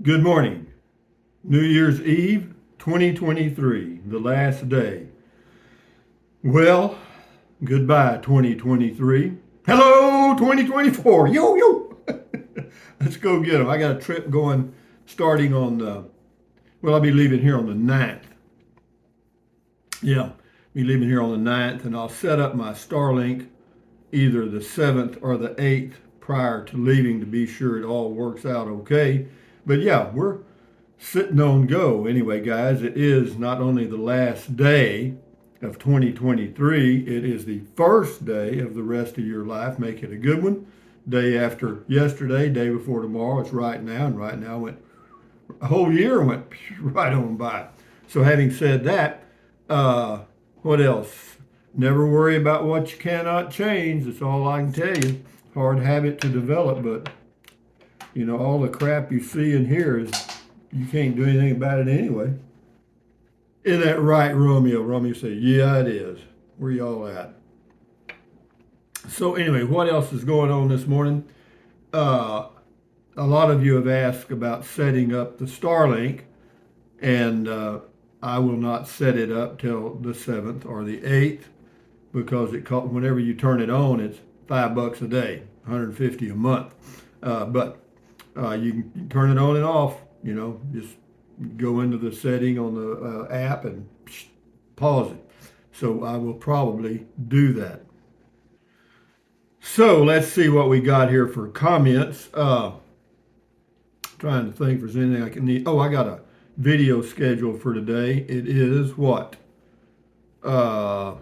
Good morning. New Year's Eve 2023, the last day. Well, goodbye 2023. Hello 2024. Yo, yo. Let's go get them. I got a trip going starting on I'll be leaving here on the 9th. Yeah, be leaving here on the 9th, and I'll set up my Starlink either the 7th or the 8th prior to leaving to be sure it all works out okay. But yeah, we're sitting on go. Anyway, guys, it is not only the last day of 2023, it is the first day of the rest of your life. Make it a good one. Day after yesterday, day before tomorrow, it's right now, and right now went a whole year went right on by. So having said that, what else? Never worry about what you cannot change. That's all I can tell you. Hard habit to develop, but all the crap you see and hear is you can't do anything about it anyway. Isn't that right, Romeo? Romeo said, yeah, it is. Where y'all at? So anyway, what else is going on this morning? A lot of you have asked about setting up the Starlink, and I will not set it up till the 7th or the 8th because whenever you turn it on, it's $5 a day, $150 a month. But you can turn it on and off. Just go into the setting on the app and pause it. So I will probably do that. So let's see what we got here for comments. Trying to think if there's anything I can need. Oh, I got a video scheduled for today. It is what? I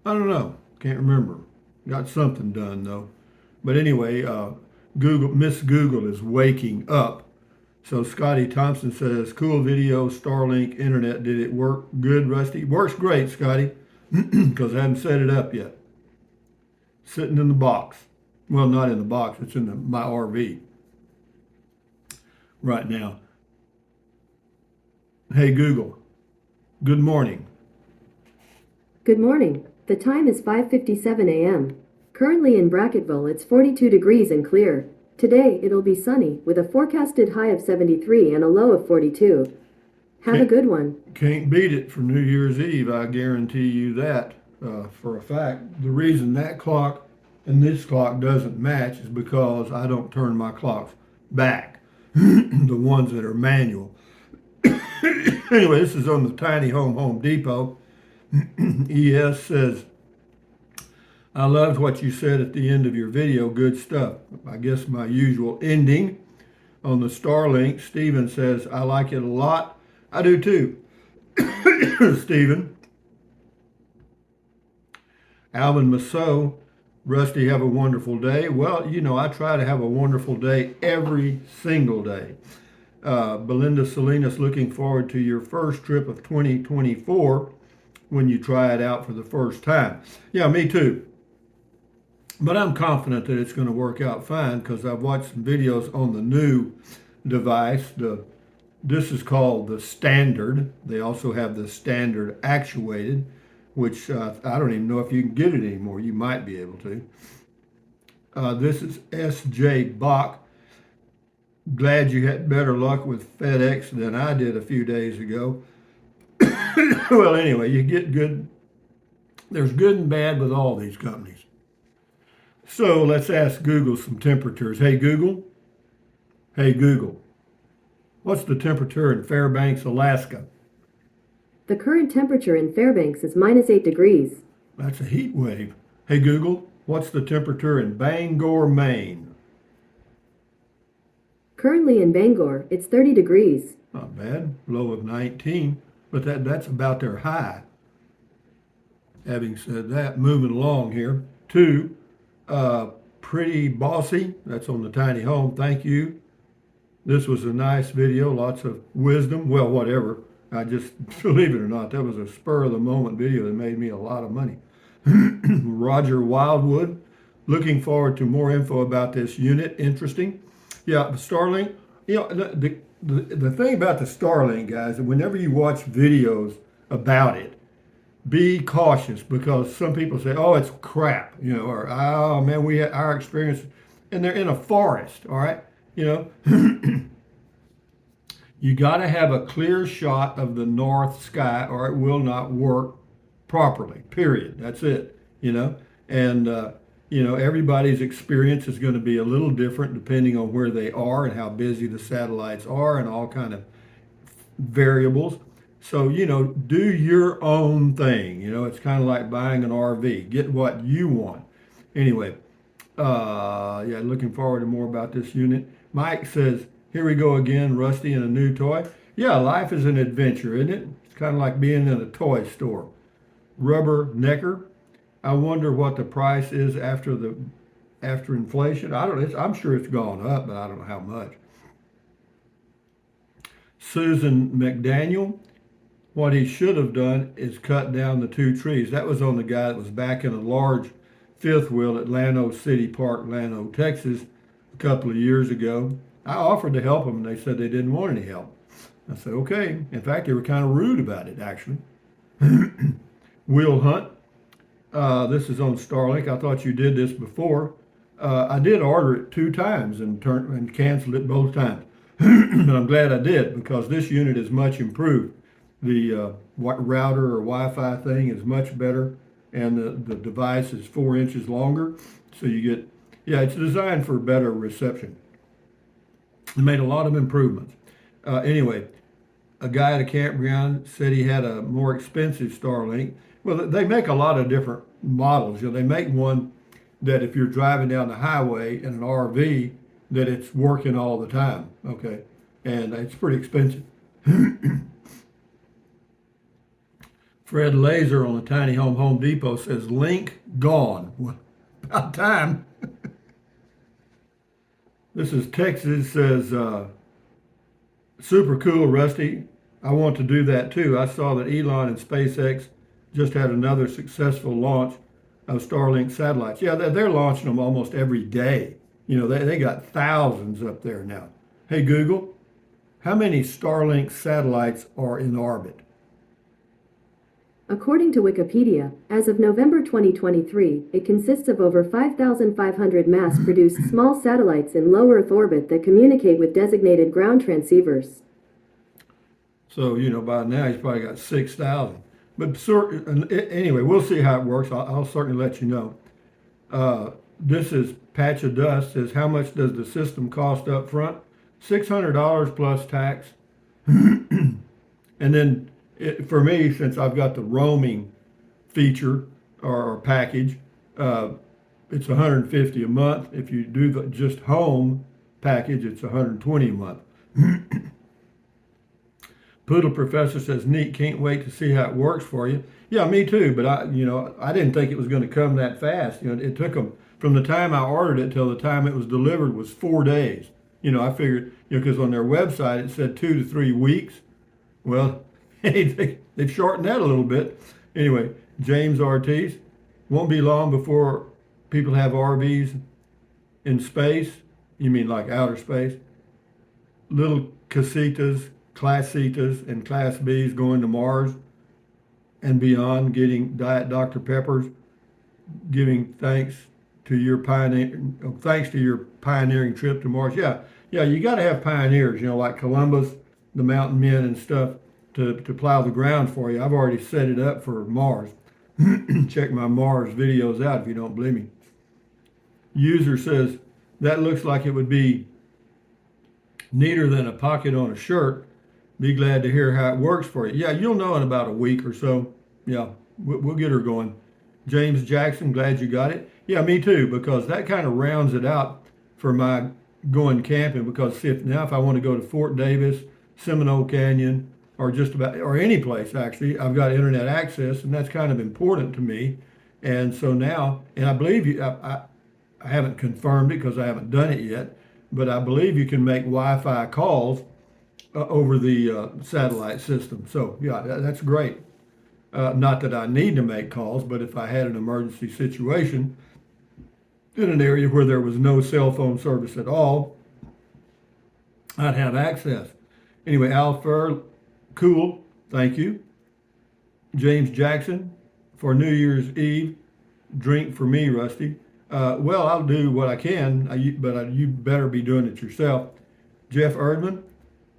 don't know. Can't remember. Got something done though. But anyway, Miss Google is waking up. So Scotty Thompson says, cool video, Starlink internet. Did it work good, Rusty? Works great, Scotty, because I haven't set it up yet. Sitting in the box. Well, not in the box. It's in my RV right now. Hey, Google. Good morning. Good morning. The time is 5:57 a.m. Currently in Bracketville, it's 42 degrees and clear. Today, it'll be sunny, with a forecasted high of 73 and a low of 42. Have a good one. Can't beat it for New Year's Eve, I guarantee you that for a fact. The reason that clock and this clock doesn't match is because I don't turn my clocks back, the ones that are manual. Anyway, this is on the Tiny Home Depot. ES says, I loved what you said at the end of your video. Good stuff. I guess my usual ending on the Starlink. Steven says, I like it a lot. I do too. Steven. Alvin Massot, Rusty, have a wonderful day. Well, I try to have a wonderful day every single day. Belinda Salinas, looking forward to your first trip of 2024 when you try it out for the first time. Yeah, me too. But I'm confident that it's going to work out fine because I've watched some videos on the new device. This is called the Standard. They also have the Standard Actuated, which I don't even know if you can get it anymore. You might be able to. This is S.J. Bach. Glad you had better luck with FedEx than I did a few days ago. Well, anyway, you get good. There's good and bad with all these companies. So let's ask Google some temperatures. Hey, Google. Hey, Google. What's the temperature in Fairbanks, Alaska? The current temperature in Fairbanks is -8 degrees. That's a heat wave. Hey, Google. What's the temperature in Bangor, Maine? Currently in Bangor, it's 30 degrees. Not bad. Low of 19. But that's about their high. Having said that, moving along here. 2. Pretty Bossy. That's on the Tiny Home. Thank you. This was a nice video. Lots of wisdom. Well, whatever. I just, believe it or not, that was a spur of the moment video that made me a lot of money. Roger Wildwood. Looking forward to more info about this unit. Interesting. Yeah, Starlink. The thing about the Starlink, guys, is whenever you watch videos about it, be cautious because some people say, oh, it's crap, or, oh, man, we had our experience, and they're in a forest, all right, You got to have a clear shot of the north sky or it will not work properly, period. That's it, you know. And, everybody's experience is going to be a little different depending on where they are and how busy the satellites are and all kind of variables. So, do your own thing. It's kind of like buying an RV. Get what you want. Anyway, yeah, looking forward to more about this unit. Mike says, here we go again, Rusty and a new toy. Yeah, life is an adventure, isn't it? It's kind of like being in a toy store. Rubber Necker. I wonder what the price is after inflation. I don't know. I'm sure it's gone up, but I don't know how much. Susan McDaniel. What he should have done is cut down the two trees. That was on the guy that was back in a large fifth wheel at Llano City Park, Llano, Texas, a couple of years ago. I offered to help them, and they said they didn't want any help. I said, okay. In fact, they were kind of rude about it, actually. Will Hunt. This is on Starlink. I thought you did this before. I did order it 2 times and canceled it both times. But I'm glad I did because this unit is much improved. The router or Wi-Fi thing is much better, and the device is 4 inches longer. So you get, yeah, it's designed for better reception. It made a lot of improvements. Anyway, a guy at a campground said he had a more expensive Starlink. Well, they make a lot of different models. They make one that if you're driving down the highway in an RV, that it's working all the time. Okay, and it's pretty expensive. Fred Laser on the Tiny Home Depot says, link gone. Well, about time. This is Texas, says, super cool, Rusty. I want to do that too. I saw that Elon and SpaceX just had another successful launch of Starlink satellites. Yeah, they're launching them almost every day. They got thousands up there now. Hey, Google, how many Starlink satellites are in orbit? According to Wikipedia, as of November 2023, it consists of over 5,500 mass-produced small satellites in low Earth orbit that communicate with designated ground transceivers. So, by now he's probably got 6,000. But anyway, we'll see how it works. I'll certainly let you know. This is Patch of Dust, says, how much does the system cost up front? $600 plus tax. And then for me, since I've got the roaming feature or package, it's $150 a month. If you do the just home package, it's $120 a month. Poodle Professor says, neat, can't wait to see how it works for you. Yeah, me too, but I didn't think it was going to come that fast. It took them, from the time I ordered it till the time it was delivered was 4 days. I figured, because on their website it said 2 to 3 weeks. Well, they've shortened that a little bit. Anyway, James Ortiz, won't be long before people have RVs in space. You mean like outer space? Little casitas, classitas, and Class Bs going to Mars and beyond, getting Diet Dr. Peppers, giving thanks to your pioneering trip to Mars. Yeah, you got to have pioneers, like Columbus, the mountain men and stuff, to plow the ground for you. I've already set it up for Mars. Check my Mars videos out if you don't believe me. User says, that looks like it would be neater than a pocket on a shirt. Be glad to hear how it works for you. Yeah, you'll know in about a week or so. Yeah, we'll get her going. James Jackson, glad you got it. Yeah, me too, because that kind of rounds it out for my going camping. Because if I want to go to Fort Davis, Seminole Canyon, or any place actually, I've got internet access, and that's kind of important to me. And so now, and I believe you, I haven't confirmed it because I haven't done it yet, but I believe you can make Wi-Fi calls over the satellite system. So yeah, that's great. Not that I need to make calls, but if I had an emergency situation in an area where there was no cell phone service at all, I'd have access. Anyway, Al Fur, cool, thank you. James Jackson, for New Year's Eve, drink for me, Rusty. Well, I'll do what I can, but you better be doing it yourself. Jeff Erdman,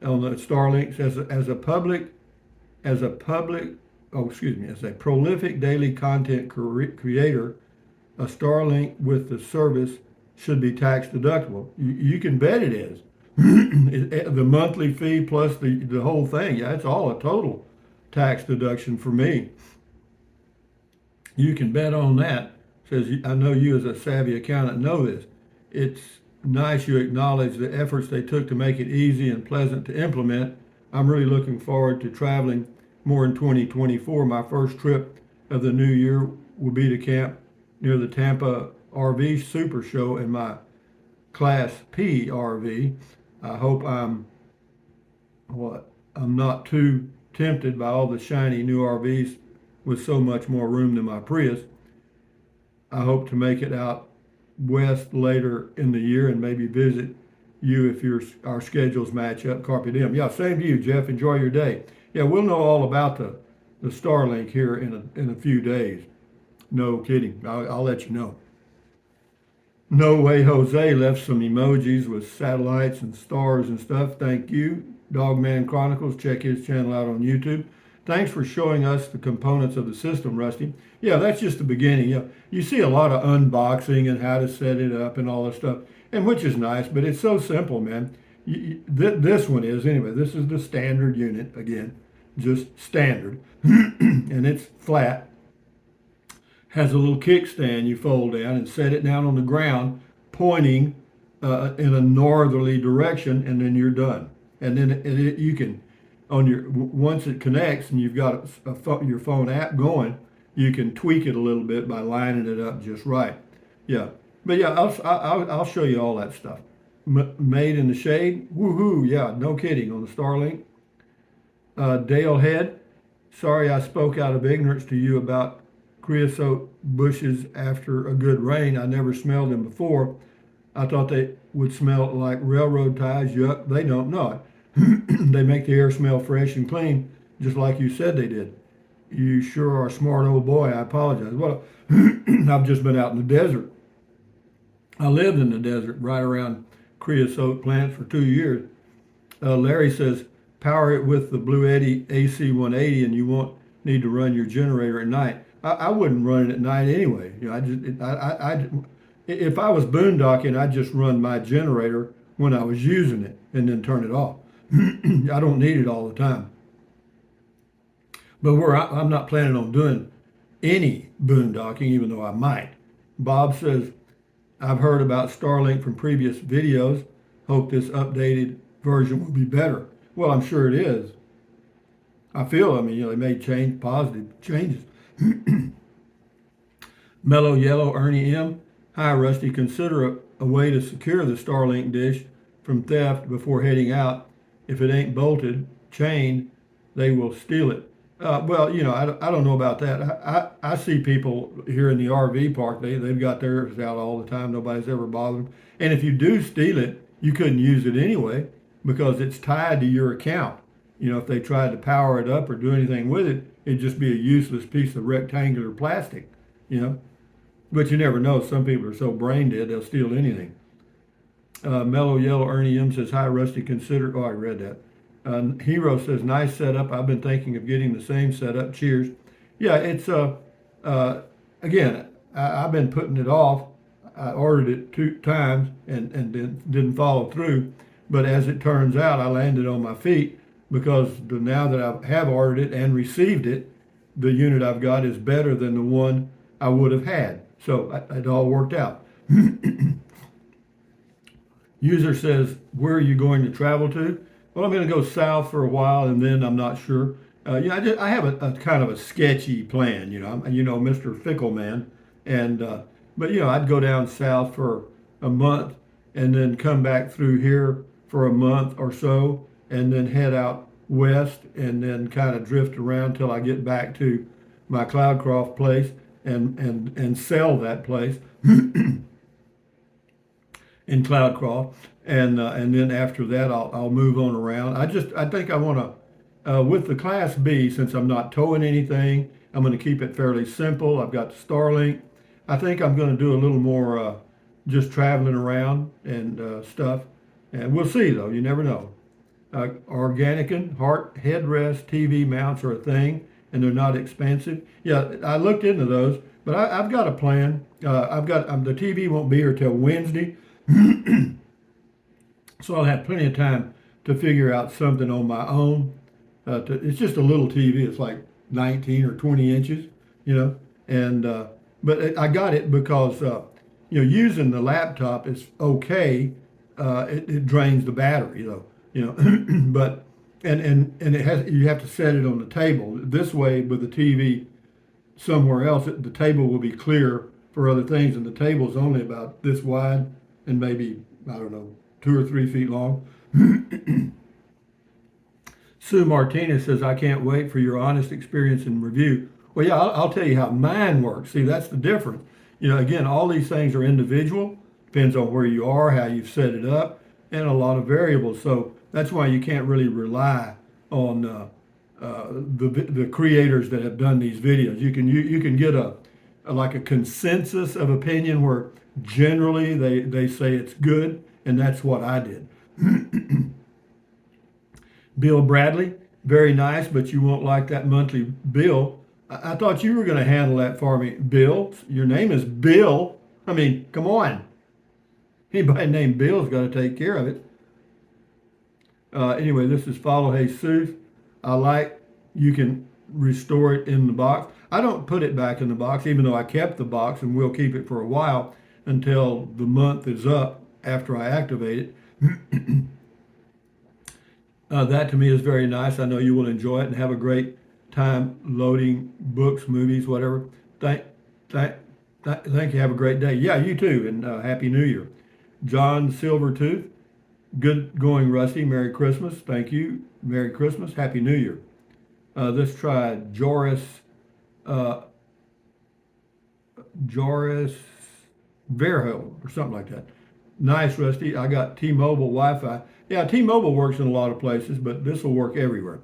on the Starlinks as a public, as a prolific daily content creator, a Starlink with the service should be tax deductible. You can bet it is. The monthly fee plus the whole thing, yeah, it's all a total tax deduction for me. You can bet on that. Says, I know you as a savvy accountant know this. It's nice you acknowledge the efforts they took to make it easy and pleasant to implement. I'm really looking forward to traveling more in 2024. My first trip of the new year will be to camp near the Tampa RV Super Show in my Class P RV. I hope I'm not too tempted by all the shiny new RVs with so much more room than my Prius. I hope to make it out west later in the year and maybe visit you if our schedules match up. Carpe diem. Yeah, same to you, Jeff. Enjoy your day. Yeah, we'll know all about the Starlink here in a few days. No kidding. I'll let you know. No Way Jose left some emojis with satellites and stars and stuff. Thank you. Dogman Chronicles, check his channel out on YouTube. Thanks for showing us the components of the system, Rusty. Yeah, that's just the beginning. You see a lot of unboxing and how to set it up and all this stuff, and which is nice, but it's so simple, man. This one is, anyway, this is the standard unit, again, just standard, and it's flat. Has a little kickstand you fold down and set it down on the ground, pointing in a northerly direction, and then you're done. And then you can, once it connects and you've got your phone app going, you can tweak it a little bit by lining it up just right. Yeah, but yeah, I'll show you all that stuff. Made in the shade, woohoo! Yeah, no kidding on the Starlink. Dale Head, sorry I spoke out of ignorance to you about creosote bushes after a good rain. I never smelled them before. I thought they would smell like railroad ties. Yuck, they don't know it. They make the air smell fresh and clean, just like you said they did. You sure are a smart old boy. I apologize. Well, I've just been out in the desert. I lived in the desert right around creosote plants for 2 years. Larry says, power it with the Blue Eddy AC 180 and you won't need to run your generator at night. I wouldn't run it at night anyway. If I was boondocking, I'd just run my generator when I was using it and then turn it off. I don't need it all the time. But I'm not planning on doing any boondocking, even though I might. Bob says, I've heard about Starlink from previous videos. Hope this updated version will be better. Well, I'm sure it is. They may change positive changes. Mellow Yellow, Ernie M. Hi, Rusty. Consider a way to secure the Starlink dish from theft before heading out. If it ain't bolted, chained, they will steal it. I don't know about that. I see people here in the RV park, they've got theirs out all the time. Nobody's ever bothered them. And if you do steal it, you couldn't use it anyway because it's tied to your account. If they tried to power it up or do anything with it, it'd just be a useless piece of rectangular plastic, But you never know. Some people are so brain dead, they'll steal anything. Mellow Yellow Ernie M says, hi, Rusty, consider, I read that. Hero says, nice setup. I've been thinking of getting the same setup. Cheers. Yeah, it's, again, I've been putting it off. I ordered it 2 times and didn't follow through. But as it turns out, I landed on my feet because now that I have ordered it and received it, the unit I've got is better than the one I would have had. So it all worked out. User says, where are you going to travel to? Well, I'm going to go south for a while and then I'm not sure. I have a kind of a sketchy plan, Mr. Fickle Man. But I'd go down south for a month and then come back through here for a month or so and then head out west and then kind of drift around till I get back to my Cloudcroft place and sell that place in Cloudcroft. And then after that, I'll move on around. I think I want to, with the Class B, since I'm not towing anything, I'm going to keep it fairly simple. I've got the Starlink. I think I'm going to do a little more just traveling around and stuff. And we'll see, though. You never know. Organican headrest TV mounts are a thing, and they're not expensive. Yeah, I looked into those, but I've got a plan. I've got the TV won't be here till Wednesday, so I'll have plenty of time to figure out something on my own. It's just a little TV. It's like 19 or 20 inches, you know. And I got it because using the laptop is okay. It drains the battery though, but and it has you have to set it on the table. This way, with the TV somewhere else, the table will be clear for other things, and the table is only about this wide and maybe, I don't know, 2 or 3 feet long. Sue Martinez says, I can't wait for your honest experience and review. Well, yeah, I'll tell you how mine works. See, that's the difference. Again, all these things are individual, depends on where you are, how you've set it up, and a lot of variables. So that's why you can't really rely on the creators that have done these videos. You can get like a consensus of opinion where generally they say it's good, and that's what I did. Bill Bradley, very nice, but you won't like that monthly bill. I thought you were going to handle that for me, Bill. Your name is Bill. I mean, come on. Anybody named Bill's got to take care of it. Anyway, this is Follow Jesus. I like you can restore it in the box. I don't put it back in the box, even though I kept the box, and we'll keep it for a while until the month is up after I activate it. That to me is very nice. I know you will enjoy it and have a great time loading books, movies, whatever. Thank you. Have a great day. Yeah, you too, and Happy New Year. John Silvertooth, good going, Rusty. Merry Christmas. Thank you. Merry Christmas. Happy New Year. Let's try Joris Verho or something like that. Nice, Rusty. I got T-Mobile Wi-Fi. Yeah, T-Mobile works in a lot of places, but this will work everywhere.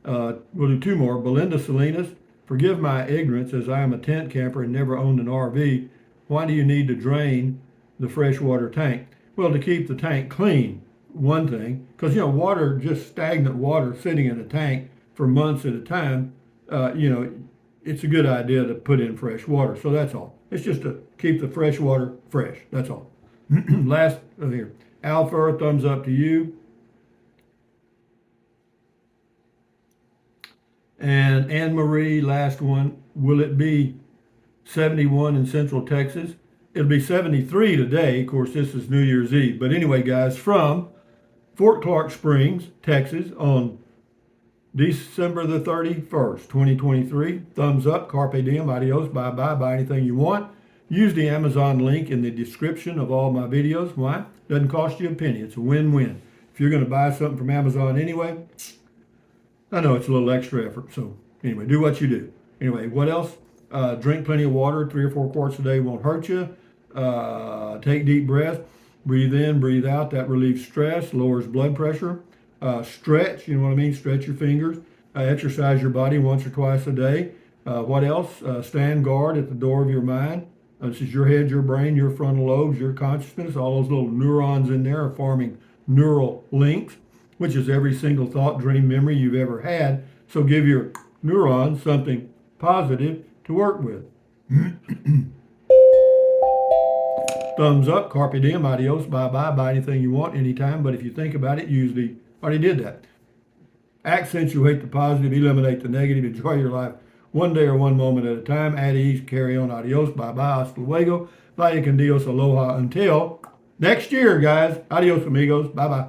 We'll do 2 more. Belinda Salinas, forgive my ignorance as I am a tent camper and never owned an RV. Why do you need to drain the freshwater tank? Well, to keep the tank clean, one thing, because, water, just stagnant water sitting in a tank for months at a time, it's a good idea to put in fresh water. So that's all. It's just to keep the fresh water fresh. That's all. Last here. Alpha, thumbs up to you. And Anne Marie, last one. Will it be 71 in Central Texas? It'll be 73 today. Of course, this is New Year's Eve. But anyway, guys, from Fort Clark Springs, Texas, on December the 31st, 2023. Thumbs up, carpe diem, adios, bye-bye, buy anything you want. Use the Amazon link in the description of all my videos. Why? Doesn't cost you a penny. It's a win-win. If you're going to buy something from Amazon anyway, I know it's a little extra effort. So anyway, do what you do. Anyway, what else? Drink plenty of water. 3 or 4 quarts a day won't hurt you. Take deep breaths. Breathe in, breathe out. That relieves stress, lowers blood pressure. Stretch, you know what I mean? Stretch your fingers. Exercise your body once or twice a day. What else? Stand guard at the door of your mind. This is your head, your brain, your frontal lobes, your consciousness. All those little neurons in there are forming neural links, which is every single thought, dream, memory you've ever had. So give your neurons something positive to work with. Thumbs up, carpe diem, adios, bye-bye, buy anything you want, anytime. But if you think about it, usually already did that. Accentuate the positive, eliminate the negative, enjoy your life one day or one moment at a time. At ease, carry on, adios, bye-bye, hasta luego, vaya con Dios, aloha, until next year, guys. Adios, amigos, bye-bye.